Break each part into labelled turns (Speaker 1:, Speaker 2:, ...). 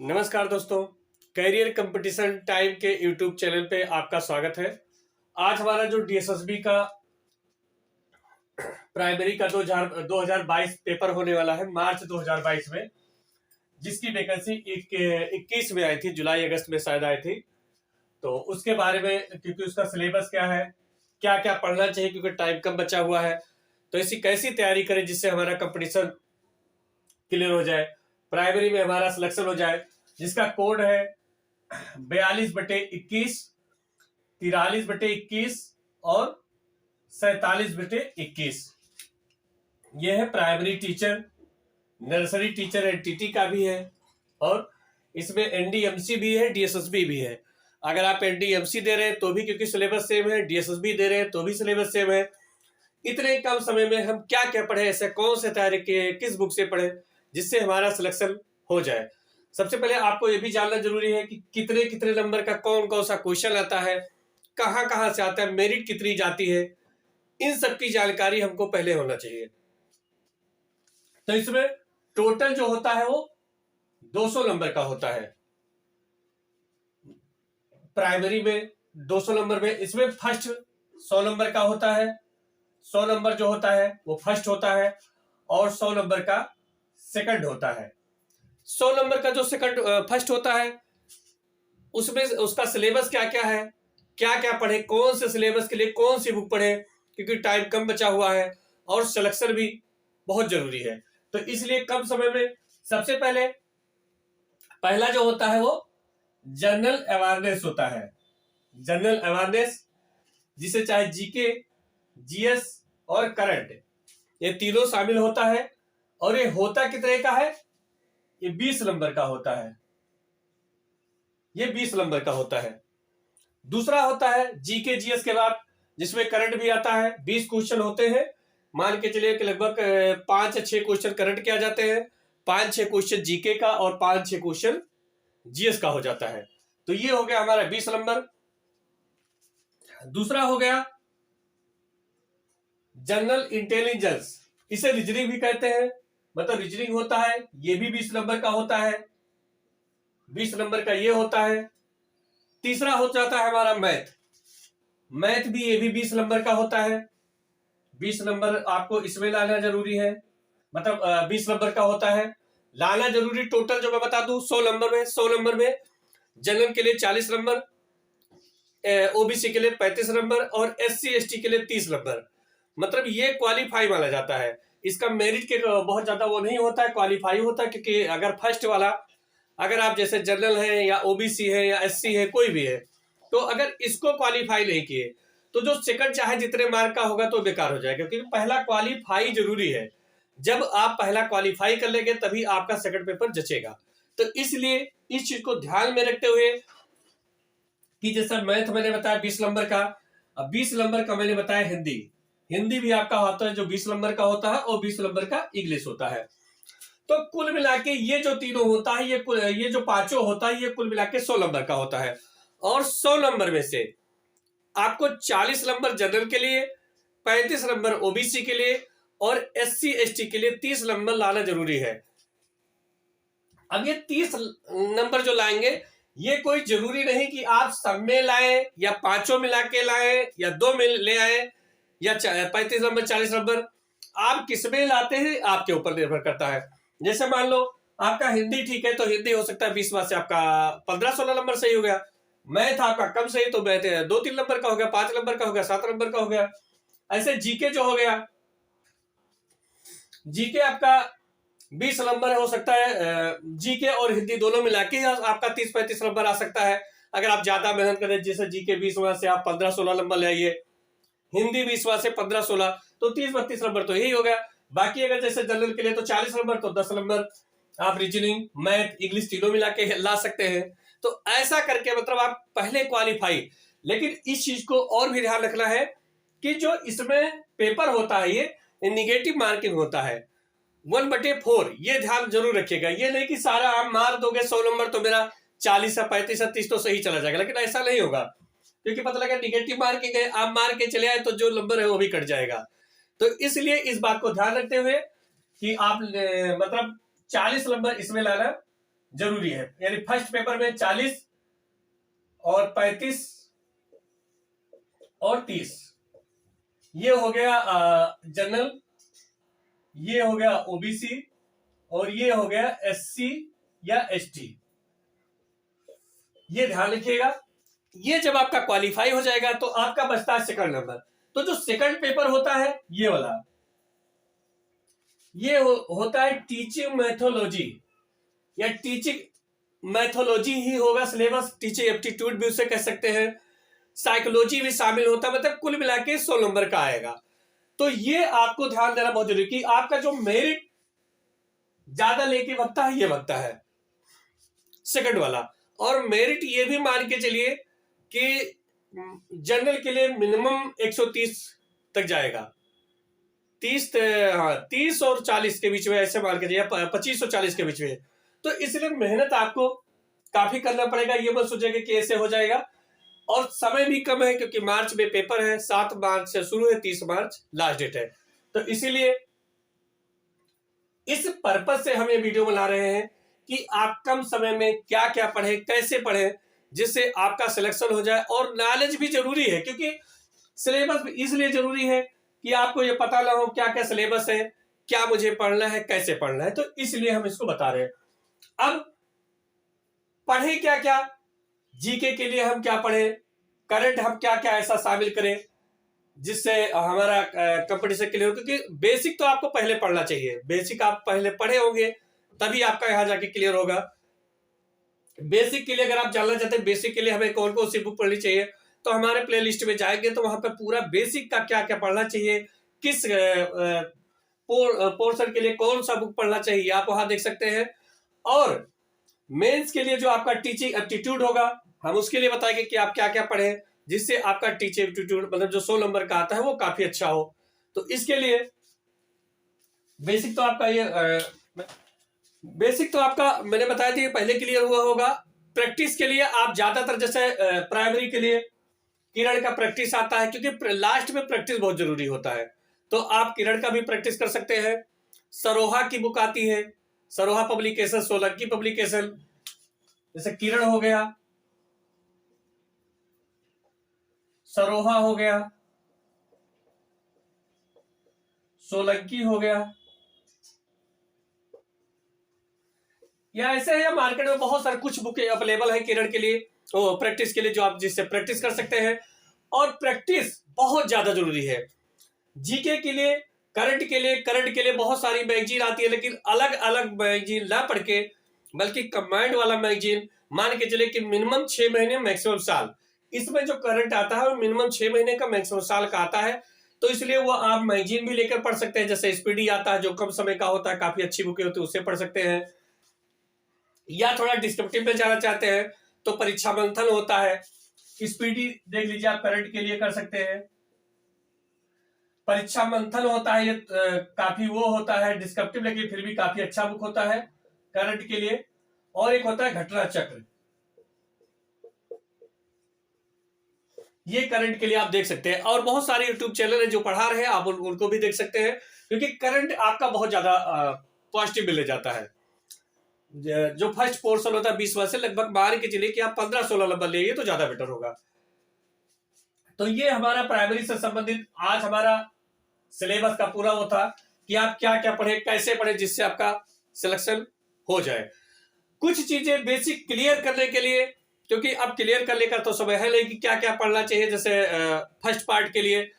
Speaker 1: नमस्कार दोस्तों, career competition time के यूट्यूब चैनल पे आपका स्वागत है। आज हमारा जो डीएसएसबी का प्राइमरी का 2022 पेपर होने वाला है मार्च 2022 में, जिसकी वैकेंसी 21 में आई थी, जुलाई अगस्त में शायद आई थी। तो उसके बारे में, क्योंकि उसका सिलेबस क्या है, क्या क्या पढ़ना चाहिए, क्योंकि टाइम कम बचा हुआ है, तो इसी कैसी तैयारी करें जिससे हमारा कंपटीशन क्लियर हो जाए, प्राइमरी में हमारा सिलेक्शन हो जाए, जिसका कोड है 42/21, 43/21 और 47/21। यह है primary teacher, nursery teacher NTT का भी है, और इसमें एनडीएमसी भी है, डीएसएसबी भी है। अगर आप एनडीएमसी दे रहे हैं तो भी क्योंकि सिलेबस सेम है, डीएसएसबी दे रहे हैं तो भी सिलेबस सेम है। इतने कम समय में हम क्या क्या पढ़े, ऐसे कौन से तैयारी किए, किस बुक से पढ़े जिससे हमारा सिलेक्शन हो जाए। सबसे पहले आपको ये भी जानना जरूरी है कि कितने कितने नंबर का कौन कौन सा क्वेश्चन आता है, कहाँ कहाँ से आता है, मेरिट कितनी जाती है, इन सब की जानकारी हमको पहले होना चाहिए। तो इसमें टोटल जो होता है वो 200 नंबर का होता है प्राइमरी में। 200 नंबर में इसमें फर्स्ट 100 नंबर का होता है, 100 नंबर जो होता है वो फर्स्ट होता है, और 100 नंबर का सेकंड होता है। 100 नंबर का जो सेकंड फर्स्ट होता है उसमें उसका सिलेबस क्या क्या है, क्या क्या पढ़े, कौन से सिलेबस के लिए कौन सी बुक पढ़े, क्योंकि टाइम कम बचा हुआ है और सिलेक्शन भी बहुत जरूरी है। तो इसलिए कम समय में सबसे पहले पहला जो होता है वो जनरल अवेयरनेस होता है। जनरल अवेयरनेस जिसे चाहे जीके, जीएस और करंट, ये तीनों शामिल होता है। और ये होता कितने का है, ये 20 नंबर का होता है, ये 20 नंबर का होता है। दूसरा होता है जीके जीएस के बाद, जिसमें करंट भी आता है। 20 क्वेश्चन होते हैं, मान के चलिए कि लगभग 5 या 6 क्वेश्चन करंट के आ जाते हैं, 5-6 क्वेश्चन जीके का और 5-6 क्वेश्चन जीएस का हो जाता है। तो ये हो गया हमारा 20 नंबर। दूसरा हो गया जनरल इंटेलिजेंस, इसे रीजनिंग भी कहते हैं, मतलब रीजनिंग होता है, ये भी 20 नंबर का होता है, 20 नंबर का ये होता है। तीसरा हो जाता है हमारा मैथ, मैथ भी ये भी 20 नंबर का होता है। 20 नंबर आपको इसमें लाना जरूरी है, मतलब 20 नंबर का होता है, लाना जरूरी। टोटल जो मैं बता दूं 100 नंबर में, 100 नंबर में जनरल के लिए 40 नंबर, ओबीसी के लिए 35 नंबर और एससी एसटी के लिए 30 नंबर। मतलब ये क्वालिफाई माना जाता है, इसका मेरिट के बहुत ज्यादा वो नहीं होता है, क्वालिफाई होता है। क्योंकि अगर फर्स्ट वाला, अगर आप जैसे जनरल है या ओबीसी है या एससी है, कोई भी है, तो अगर इसको क्वालिफाई नहीं किए तो जो सेकंड चाहे जितने मार्क का होगा तो बेकार हो जाएगा, क्योंकि पहला क्वालिफाई जरूरी है। जब आप पहला क्वालिफाई कर लेंगे तभी आपका सेकंड पेपर जचेगा। तो इसलिए इस चीज को ध्यान में रखते हुए कि जैसा मैथ मैंने बताया 20 नंबर का, अब 20 नंबर का मैंने बताया हिंदी, हिंदी भी आपका होता है जो 20 नंबर का होता है, और 20 नंबर का इंग्लिश होता है। तो कुल मिला के ये जो तीनों होता है, ये जो पांचों होता है, ये कुल मिला के 100 नंबर का होता है। और 100 नंबर में से आपको 40 नंबर जनरल के लिए, 35 नंबर ओबीसी के लिए और एससी एसटी के लिए 30 नंबर लाना जरूरी है। अब ये 30 नंबर जो लाएंगे, ये कोई जरूरी नहीं कि आप सब में लाएं या पांचों मिला के लाएं या 2 में ले आए या 35 नंबर 40 नंबर, आप किस में लाते हैं आपके ऊपर निर्भर करता है। जैसे मान लो आपका हिंदी ठीक है, तो हिंदी हो सकता है 20 में से आपका 15-16 नंबर सही हो गया। मैथ आपका कम सही, तो मैथ 2-3 नंबर का हो गया, 5 नंबर का हो गया, 7 नंबर का हो गया। ऐसे जीके जो हो गया, जीके आपका 20 नंबर हो सकता है, जीके और हिंदी दोनों मिला के आपका 30-35 नंबर आ सकता है। अगर आप ज्यादा मेहनत करें, जैसे जीके 20 में से आप 15-16 नंबर ले आइए, हिंदी 20 में से 15-16, तो 30-32 नंबर तो यही हो गया। बाकी अगर जैसे जनरल के लिए तो 40 नंबर, तो 10 नंबर आप रीजनिंग, मैथ, इंग्लिश तीनों मिला के ला सकते हैं। तो ऐसा करके मतलब आप पहले क्वालिफाई। लेकिन इस चीज को और भी ध्यान रखना है कि जो इसमें पेपर होता है ये निगेटिव मार्किंग होता है, 1/4, ये ध्यान जरूर रखिएगा। ये नहीं कि सारा आप मार दोगे 100 नंबर तो मेरा 40 या 35 या 30 तो सही चला जाएगा, लेकिन ऐसा नहीं होगा, क्योंकि पता लगा निगेटिव मार्किंग है, आप मार के चले आए तो जो नंबर है वो भी कट जाएगा। तो इसलिए इस बात को ध्यान रखते हुए कि आप मतलब 40 नंबर इसमें लाना जरूरी है। यानी फर्स्ट पेपर में 40 और 35 और 30, ये हो गया जनरल, ये हो गया ओबीसी, और ये हो गया एससी या एसटी। ये ध्यान रखिएगा। ये जब आपका क्वालिफाई हो जाएगा तो आपका बचता है सेकंड नंबर। तो जो सेकंड पेपर होता है ये वाला, ये होता है टीचिंग मैथोलॉजी या टीचिंग मैथोलॉजी ही होगा सिलेबस। टीचिंग एप्टीट्यूड भी उसे कह सकते हैं, साइकोलॉजी भी शामिल होता है, मतलब कुल मिला के 100 नंबर का आएगा। तो ये आपको ध्यान देना बहुत जरूरी कि आपका जो मेरिट ज्यादा लेके बनता है, ये बनता है सेकंड वाला। और मेरिट ये भी मान के चलिए कि जनरल के लिए मिनिमम 130 तक जाएगा, 30 और 40 के बीच में, ऐसे मान के चलिए 25 और 40 के बीच में। तो इसलिए मेहनत आपको काफी करना पड़ेगा। ये मत सोचेगा कि ऐसे हो जाएगा। और समय भी कम है क्योंकि मार्च में पेपर है, 7 मार्च से शुरू है, 30 मार्च लास्ट डेट है। तो इसीलिए इस पर्पज से हम ये वीडियो बना रहे हैं कि आप कम समय में क्या क्या पढ़े, कैसे पढ़े, जिससे आपका सिलेक्शन हो जाए। और नॉलेज भी जरूरी है क्योंकि सिलेबस इसलिए जरूरी है कि आपको ये पता ना हो क्या क्या सिलेबस है, क्या मुझे पढ़ना है, कैसे पढ़ना है। तो इसलिए हम इसको बता रहे हैं। अब पढ़े क्या क्या, जीके के लिए हम क्या पढ़े, करंट हम क्या क्या ऐसा शामिल करें जिससे हमारा कंपटीशन क्लियर हो। क्योंकि बेसिक तो आपको पहले पढ़ना चाहिए, बेसिक आप पहले पढ़े होंगे तभी आपका यहां जाके क्लियर होगा। बेसिक के लिए अगर आप जानना चाहते हैं बेसिक के लिए हमें कौन कौन सी बुक पढ़नी चाहिए, तो हमारे प्ले लिस्ट में जाएंगे तो वहां पर पूरा बेसिक का क्या क्या पढ़ना चाहिए, किस पोर्शन के लिए कौन सा बुक पढ़ना चाहिए, आप वहां देख सकते हैं। और मेंस के लिए जो आपका टीचिंग एप्टीट्यूड होगा, हम उसके लिए बताएंगे कि आप क्या क्या पढ़े जिससे आपका टीचिंग एप्टीट्यूड मतलब जो 100 नंबर का आता है वो काफी अच्छा हो। तो इसके लिए बेसिक तो आपका ये बेसिक तो आपका मैंने बताया था, ये पहले क्लियर हुआ होगा। प्रैक्टिस के लिए आप ज्यादातर जैसे प्राइमरी के लिए किरण का प्रैक्टिस आता है क्योंकि लास्ट में प्रैक्टिस बहुत जरूरी होता है। तो आप किरण का भी प्रैक्टिस कर सकते हैं। सरोहा की बुक आती है, सरोहा पब्लिकेशन, सोलंकी पब्लिकेशन, जैसे किरण हो गया, सरोहा हो गया, सोलंकी हो गया, या ऐसे है मार्केट में बहुत सारे कुछ बुक अवेलेबल है किरण के लिए, प्रैक्टिस के लिए, जो आप जिससे प्रैक्टिस कर सकते हैं। और प्रैक्टिस बहुत ज्यादा जरूरी है जीके के लिए। करंट के लिए बहुत सारी मैगजीन आती है, लेकिन अलग अलग मैगजीन ना पढ़ के बल्कि कमांड वाला मैगजीन मान के चले कि मिनिमम 6 महीने मैक्सिमम साल, इसमें जो करंट आता है वो मिनिमम 6 महीने का मैक्सिमम साल का आता है। तो इसलिए वो आप मैगजीन भी लेकर पढ़ सकते हैं। जैसे स्पीडी आता है जो कम समय का होता है, काफी अच्छी बुकें होती है, उससे पढ़ सकते हैं। या थोड़ा डिस्क्रिप्टिव में जाना चाहते हैं तो परीक्षा मंथन होता है, स्पीडी देख लीजिए, आप करंट के लिए कर सकते हैं। परीक्षा मंथन होता है, ये काफी वो होता है डिस्क्रिप्टिव, लेकिन फिर भी काफी अच्छा बुक होता है करंट के लिए। और एक होता है घटना चक्र, ये करंट के लिए आप देख सकते हैं। और बहुत सारे यूट्यूब चैनल है जो पढ़ा रहे हैं, आप उनको भी देख सकते हैं क्योंकि करंट आपका बहुत ज्यादा पॉजिटिव मिल जाता है। जो फर्स्ट पोर्शन होता है 20 वर्ष से, लगभग मान के चलिए कि आप 15-16 नंबर ले तो ज्यादा बेटर होगा। तो ये हमारा प्राइमरी से संबंधित आज हमारा सिलेबस का पूरा वो था कि आप क्या क्या पढ़े, कैसे पढ़े, जिससे आपका सिलेक्शन हो जाए। कुछ चीजें बेसिक क्लियर करने के लिए, क्योंकि अब क्लियर करने का तो समय है नहीं कि क्या क्या पढ़ना चाहिए। जैसे फर्स्ट पार्ट के लिए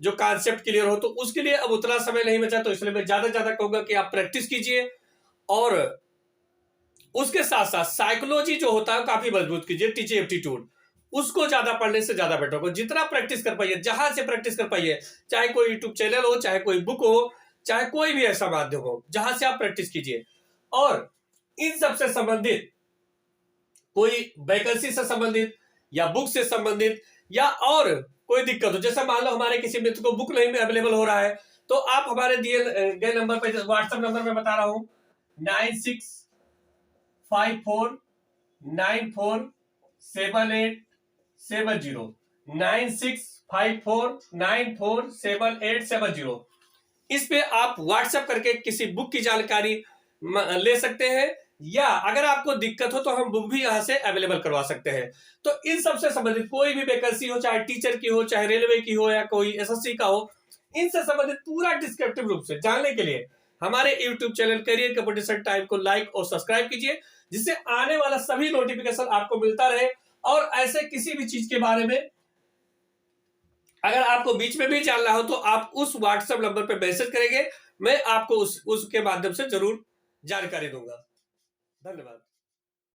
Speaker 1: जो कॉन्सेप्ट क्लियर हो, तो उसके लिए अब उतना समय नहीं बचा, तो इसलिए मैं ज्यादा कहूंगा कि आप प्रैक्टिस कीजिए। और उसके साथ साथ साइकोलॉजी जो होता है काफी मजबूत कीजिए, टीचिंग एप्टीट्यूड, उसको ज्यादा पढ़ने से ज्यादा बेटर होगा। जितना प्रैक्टिस कर पाइए, जहां से प्रैक्टिस कर पाइए, चाहे कोई यूट्यूब चैनल हो, चाहे कोई बुक हो, चाहे कोई भी ऐसा माध्यम हो, जहां से आप प्रैक्टिस कीजिए। और इन सब से संबंधित कोई वैकेंसी से संबंधित या बुक से संबंधित या और कोई दिक्कत हो, जैसे मान लो हमारे किसी मित्र को बुक नहीं अवेलेबल हो रहा है, तो आप हमारे दिए गए नंबर पर, व्हाट्सएप नंबर में बता रहा हूं 9654947870, 9654947870। इस पे आप व्हाट्सएप करके किसी बुक की जानकारी ले सकते हैं या अगर आपको दिक्कत हो तो हम बुक भी यहां से अवेलेबल करवा सकते हैं। तो इन सबसे संबंधित कोई भी वैकेंसी हो, चाहे टीचर की हो, चाहे रेलवे की हो, या कोई एसएससी का हो, इनसे संबंधित पूरा डिस्क्रिप्टिव रूप से जानने के लिए हमारे YouTube channel career competition time को लाइक और सब्सक्राइब कीजिए, जिससे आने वाला सभी नोटिफिकेशन आपको मिलता रहे। और ऐसे किसी भी चीज के बारे में अगर आपको बीच में भी जानना हो तो आप उस व्हाट्सएप नंबर पर मैसेज करेंगे, मैं आपको उसके माध्यम से जरूर जानकारी दूंगा। धन्यवाद।